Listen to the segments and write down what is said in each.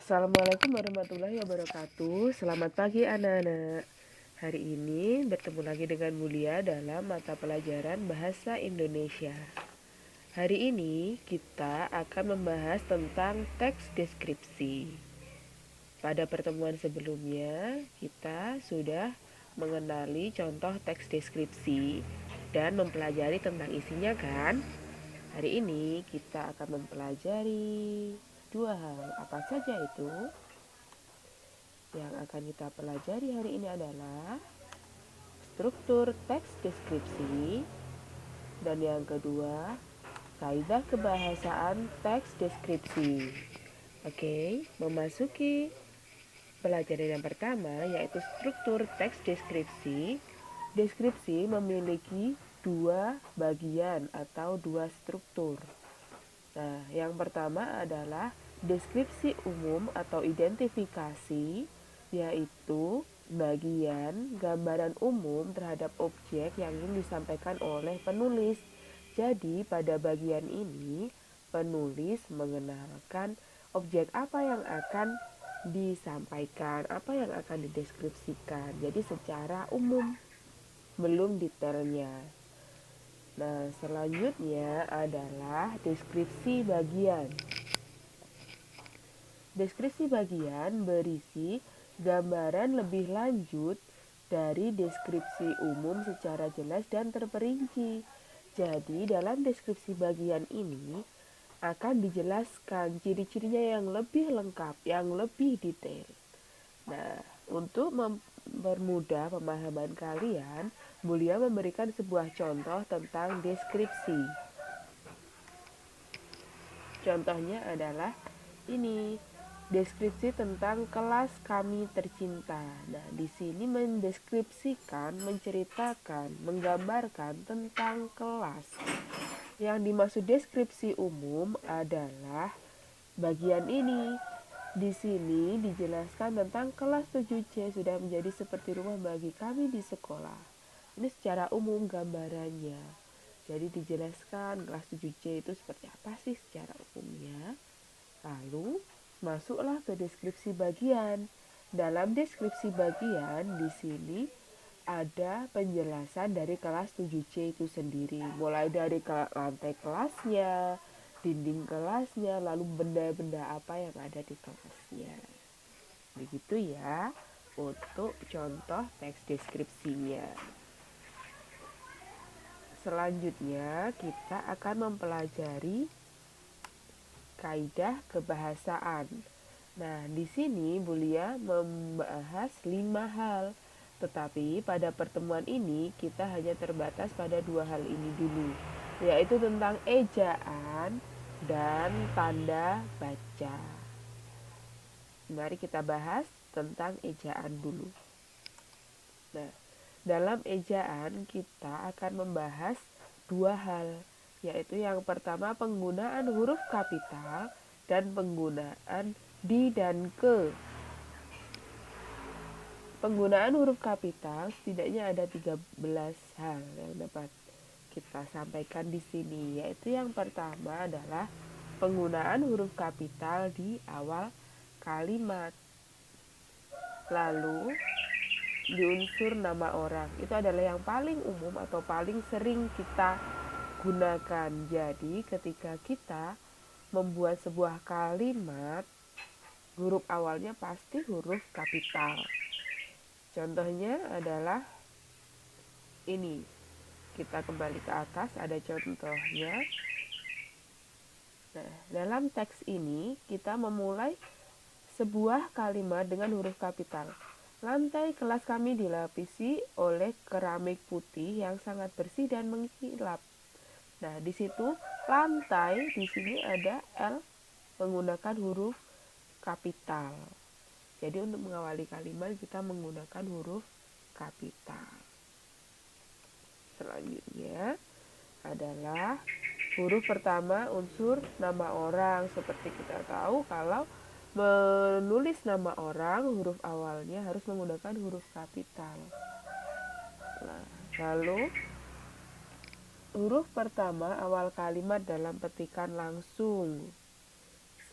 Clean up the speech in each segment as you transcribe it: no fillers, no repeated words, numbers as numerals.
Assalamualaikum warahmatullahi wabarakatuh. Selamat pagi anak-anak. Hari ini bertemu lagi dengan Mulia dalam mata pelajaran Bahasa Indonesia. Hari ini kita akan membahas tentang teks deskripsi. Pada pertemuan sebelumnya, kita sudah mengenali contoh teks deskripsi dan mempelajari tentang isinya kan? Hari ini kita akan mempelajari dua hal. Apa saja itu? Yang akan kita pelajari hari ini adalah struktur teks deskripsi, dan yang kedua, kaidah kebahasaan teks deskripsi. Oke, memasuki pelajaran yang pertama yaitu struktur teks deskripsi. Deskripsi memiliki dua bagian atau dua struktur. Nah, yang pertama adalah deskripsi umum atau identifikasi, yaitu bagian gambaran umum terhadap objek yang ingin disampaikan oleh penulis. Jadi, pada bagian ini, penulis mengenalkan objek apa yang akan disampaikan, apa yang akan dideskripsikan. Jadi, secara umum, belum detailnya. Nah, selanjutnya adalah deskripsi bagian. Deskripsi bagian berisi gambaran lebih lanjut dari deskripsi umum secara jelas dan terperinci. Jadi, dalam deskripsi bagian ini akan dijelaskan ciri-cirinya yang lebih lengkap, yang lebih detail. Nah, untuk mempermudah pemahaman kalian, Mulia memberikan sebuah contoh tentang deskripsi. Contohnya adalah ini, deskripsi tentang kelas kami tercinta. Nah, di sini mendeskripsikan, menceritakan, menggambarkan tentang kelas. Yang dimaksud deskripsi umum adalah bagian ini. Di sini dijelaskan tentang kelas 7C sudah menjadi seperti rumah bagi kami di sekolah. Ini secara umum gambarannya. Jadi dijelaskan kelas 7C itu seperti apa sih secara umumnya. Lalu masuklah ke deskripsi bagian. Dalam deskripsi bagian di sini ada penjelasan dari kelas 7C itu sendiri, mulai dari lantai kelasnya, dinding kelasnya, lalu benda-benda apa yang ada di kelasnya. Begitu ya untuk contoh teks deskripsinya. Selanjutnya kita akan mempelajari kaidah kebahasaan. Nah, di sini Bulia membahas 5 hal. Tetapi pada pertemuan ini kita hanya terbatas pada 2 hal ini dulu, yaitu tentang ejaan dan tanda baca. Mari kita bahas tentang ejaan dulu. Nah, dalam ejaan kita akan membahas 2 hal, yaitu yang pertama penggunaan huruf kapital dan penggunaan di dan ke. Penggunaan huruf kapital setidaknya ada 13 hal yang dapat kita sampaikan di sini, yaitu yang pertama adalah penggunaan huruf kapital di awal kalimat. Lalu di unsur nama orang, itu adalah yang paling umum atau paling sering kita gunakan. Jadi ketika kita membuat sebuah kalimat, huruf awalnya pasti huruf kapital. Contohnya adalah ini. Kita kembali ke atas, ada contohnya. Nah, dalam teks ini kita memulai sebuah kalimat dengan huruf kapital. Lantai kelas kami dilapisi oleh keramik putih yang sangat bersih dan mengkilap. Nah, di situ lantai di sini ada L menggunakan huruf kapital. Jadi untuk mengawali kalimat kita menggunakan huruf kapital. Selanjutnya adalah huruf pertama unsur nama orang. Seperti kita tahu kalau menulis nama orang huruf awalnya harus menggunakan huruf kapital. Lalu huruf pertama awal kalimat dalam petikan langsung.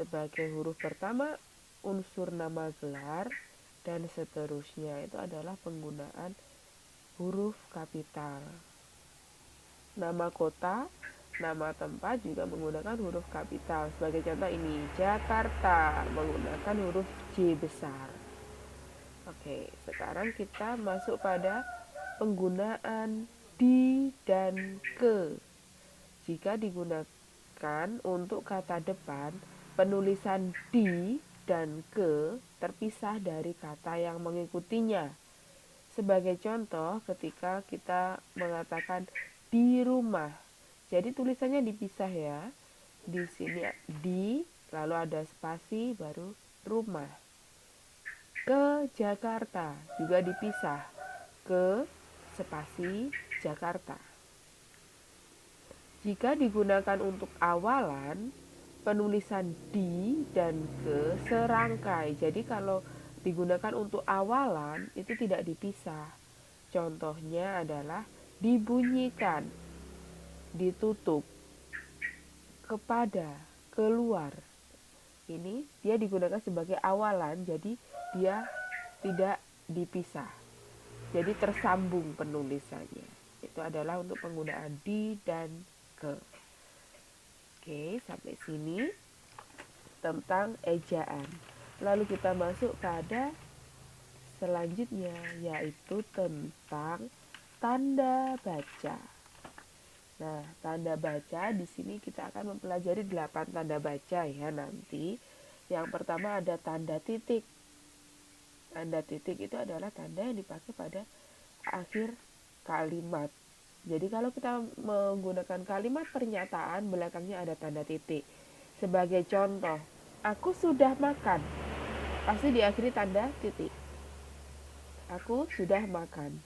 Sebagai huruf pertama unsur nama gelar, dan seterusnya. Itu adalah penggunaan huruf kapital. Nama kota, nama tempat juga menggunakan huruf kapital. Sebagai contoh ini, Jakarta menggunakan huruf J besar. Oke, sekarang kita masuk pada penggunaan di dan ke. Jika digunakan untuk kata depan, penulisan di dan ke terpisah dari kata yang mengikutinya. Sebagai contoh, ketika kita mengatakan di rumah, jadi tulisannya dipisah ya. Di sini di, lalu ada spasi, baru rumah. Ke Jakarta juga dipisah, ke spasi Jakarta. Jika digunakan untuk awalan, penulisan di dan ke serangkai. Jadi kalau digunakan untuk awalan itu tidak dipisah. Contohnya adalah dibunyikan, ditutup, kepada, keluar. Ini dia digunakan sebagai awalan, jadi dia tidak dipisah. Jadi tersambung penulisannya. Itu adalah untuk penggunaan di dan ke. Oke, sampai sini tentang ejaan. Lalu kita masuk pada selanjutnya, yaitu tentang tanda baca. Nah, tanda baca di sini kita akan mempelajari 8 tanda baca ya nanti. Yang pertama ada tanda titik. Tanda titik itu adalah tanda yang dipakai pada akhir kalimat. Jadi kalau kita menggunakan kalimat pernyataan, belakangnya ada tanda titik. Sebagai contoh, aku sudah makan. Pasti diakhiri tanda titik. Aku sudah makan.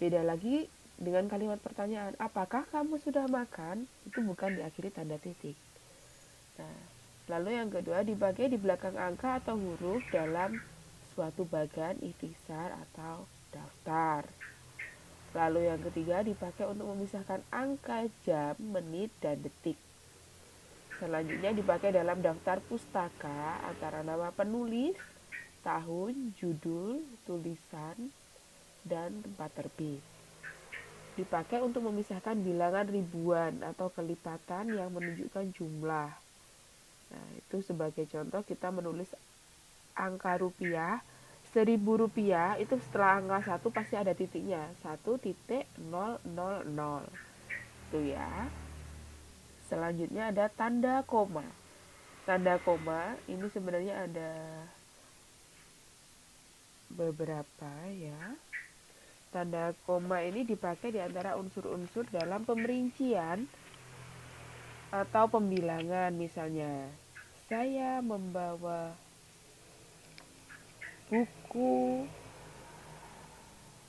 Beda lagi dengan kalimat pertanyaan, apakah kamu sudah makan? Itu bukan diakhiri tanda titik. Nah, lalu yang kedua, dipakai di belakang angka atau huruf dalam suatu bagan ikhtisar atau daftar. Lalu yang ketiga, dipakai untuk memisahkan angka, jam, menit, dan detik. Selanjutnya dipakai dalam daftar pustaka antara nama penulis, tahun, judul, tulisan, dan tempat terbit. Dipakai untuk memisahkan bilangan ribuan atau kelipatan yang menunjukkan jumlah. Nah, itu sebagai contoh kita menulis angka rupiah. 1.000 rupiah itu setelah angka 1 pasti ada titiknya, 1.000. Itu ya. Selanjutnya ada tanda koma. Tanda koma ini sebenarnya ada beberapa ya. Tanda koma ini dipakai di antara unsur-unsur dalam pemerincian atau pembilangan. Misalnya, saya membawa buku,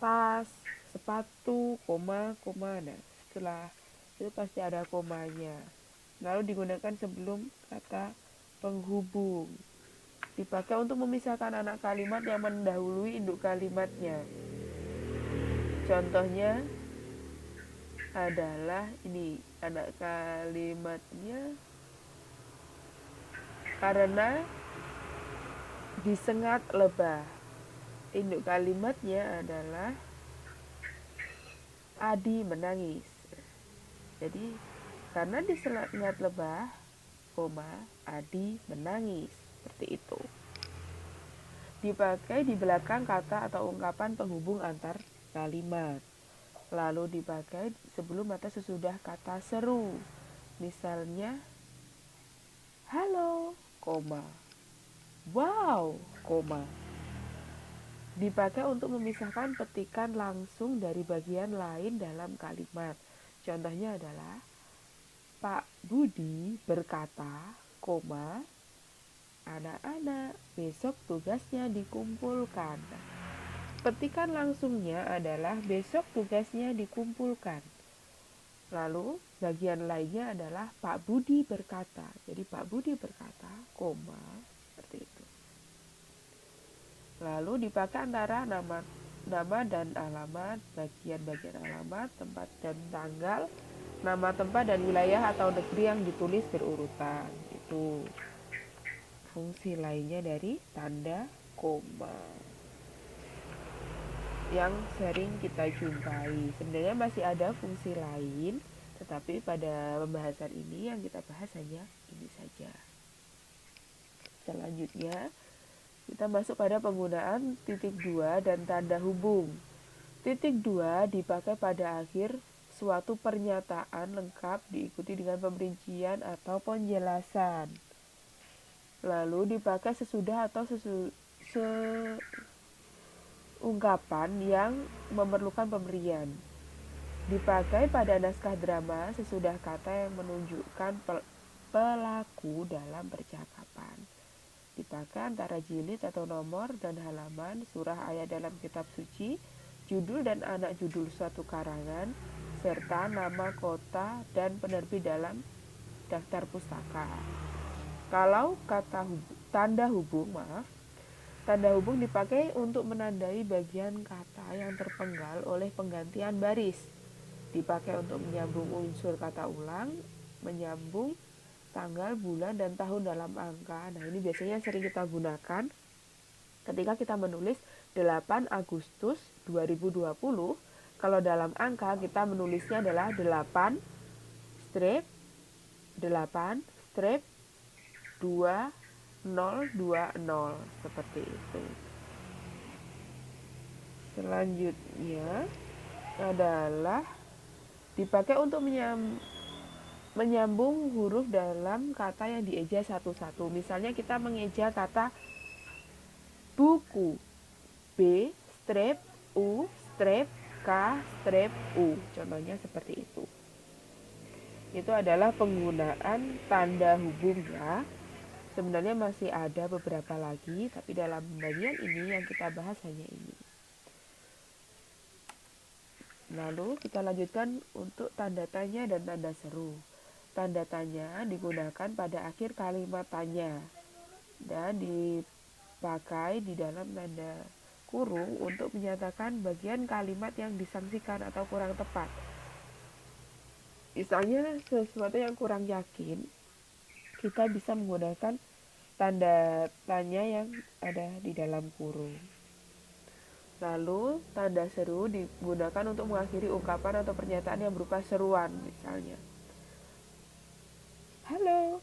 tas, sepatu, koma. Nah, setelah itu pasti ada komanya. Lalu digunakan sebelum kata penghubung. Dipakai untuk memisahkan anak kalimat yang mendahului induk kalimatnya. Contohnya adalah ini, anak kalimatnya karena disengat lebah. Induk kalimatnya adalah Adi menangis. Jadi karena disengat lebah, koma, Adi menangis. Seperti itu. Dipakai di belakang kata atau ungkapan penghubung antar kalimat. Lalu dipakai sebelum atau sesudah kata seru. Misalnya, halo, koma, wow, koma. Dipakai untuk memisahkan petikan langsung dari bagian lain dalam kalimat. Contohnya adalah Pak Budi berkata, koma, anak-anak besok tugasnya dikumpulkan. Petikan langsungnya adalah besok tugasnya dikumpulkan. Lalu bagian lainnya adalah Pak Budi berkata. Jadi Pak Budi berkata, koma, seperti itu. Lalu dipakai antara nama dan alamat, bagian-bagian alamat, tempat dan tanggal, nama tempat dan wilayah atau negeri yang ditulis berurutan. Itu. fungsi lainnya dari tanda koma yang sering kita jumpai. Sebenarnya masih ada fungsi lain, tetapi pada pembahasan ini yang kita bahas hanya ini saja. Selanjutnya, kita masuk pada penggunaan titik dua dan tanda hubung. Titik dua dipakai pada akhir suatu pernyataan lengkap diikuti dengan pemerincian atau penjelasan. Lalu dipakai sesudah atau ungkapan yang memerlukan pemberian. Dipakai pada naskah drama sesudah kata yang menunjukkan pelaku dalam percakapan. Dipakai antara jilid atau nomor dan halaman, surah ayat dalam kitab suci, judul dan anak judul suatu karangan, serta nama kota dan penerbit dalam daftar pustaka. Kalau tanda hubung dipakai untuk menandai bagian kata yang terpenggal oleh penggantian baris. Dipakai untuk menyambung unsur kata ulang, menyambung tanggal, bulan, dan tahun dalam angka. Nah, ini biasanya sering kita gunakan ketika kita menulis 8 Agustus 2020. Kalau dalam angka kita menulisnya adalah 8 strip 2020 seperti itu. Selanjutnya adalah dipakai untuk menyambung huruf dalam kata yang dieja satu-satu. Misalnya kita mengeja kata buku, B strip U strip K strip U. Contohnya seperti itu. Itu adalah penggunaan tanda hubung ya. Sebenarnya masih ada beberapa lagi, tapi dalam bagian ini yang kita bahas hanya ini. Lalu kita lanjutkan untuk tanda tanya dan tanda seru. Tanda tanya digunakan pada akhir kalimat tanya dan dipakai di dalam tanda kurung untuk menyatakan bagian kalimat yang disangsikan atau kurang tepat. Misalnya sesuatu yang kurang yakin, kita bisa menggunakan tanda tanya yang ada di dalam kurung. Lalu, tanda seru digunakan untuk mengakhiri ungkapan atau pernyataan yang berupa seruan, misalnya. Halo.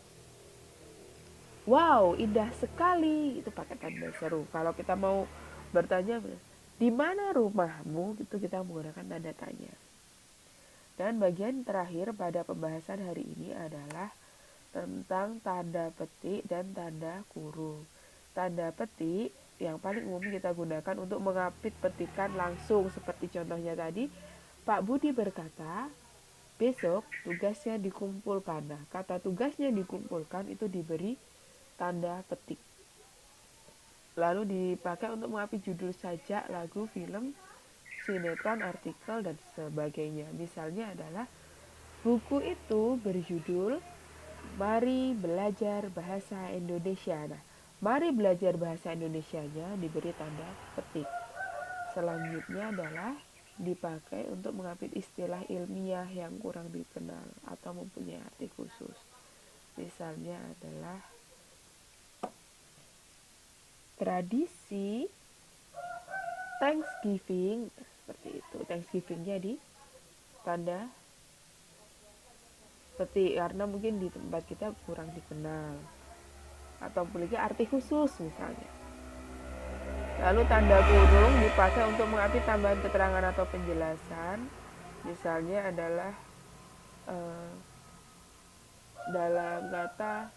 Wow, indah sekali. Itu pakai tanda seru. Kalau kita mau bertanya, di mana rumahmu? Itu kita menggunakan tanda tanya. Dan bagian terakhir pada pembahasan hari ini adalah tentang tanda petik dan tanda kurung. Tanda petik yang paling umum kita gunakan untuk mengapit petikan langsung, seperti contohnya tadi, Pak Budi berkata, besok tugasnya dikumpulkan. Nah, kata tugasnya dikumpulkan itu diberi tanda petik. Lalu dipakai untuk mengapit judul sajak, lagu, film, sinetron, artikel, dan sebagainya. Misalnya adalah buku itu berjudul Mari Belajar Bahasa Indonesia. Nah, mari belajar bahasa Indonesianya diberi tanda petik. Selanjutnya adalah dipakai untuk mengapit istilah ilmiah yang kurang dikenal atau mempunyai arti khusus. Misalnya adalah tradisi Thanksgiving, seperti itu. Thanksgivingnya di tanda petik karena mungkin di tempat kita kurang dikenal atau memiliki arti khusus misalnya. Lalu tanda kurung dipakai untuk mengapit tambahan keterangan atau penjelasan. Misalnya adalah dalam kata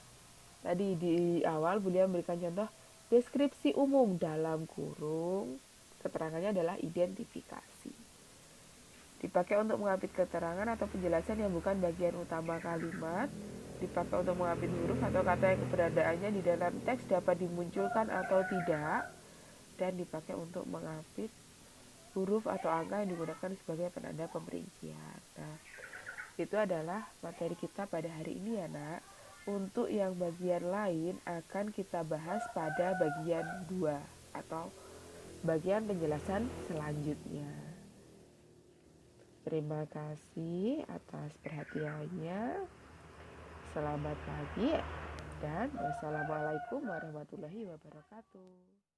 tadi di awal beliau memberikan contoh deskripsi umum dalam kurung, keterangannya adalah identifikasi. Dipakai untuk mengapit keterangan atau penjelasan yang bukan bagian utama kalimat. Dipakai untuk mengapit huruf atau kata yang keberadaannya di dalam teks dapat dimunculkan atau tidak. Dan dipakai untuk mengapit huruf atau angka yang digunakan sebagai penanda pemerincian. Nah, itu adalah materi kita pada hari ini ya nak. Untuk yang bagian lain akan kita bahas pada bagian 2 atau bagian penjelasan selanjutnya. Terima kasih atas perhatiannya. Selamat pagi. Dan wassalamualaikum warahmatullahi wabarakatuh.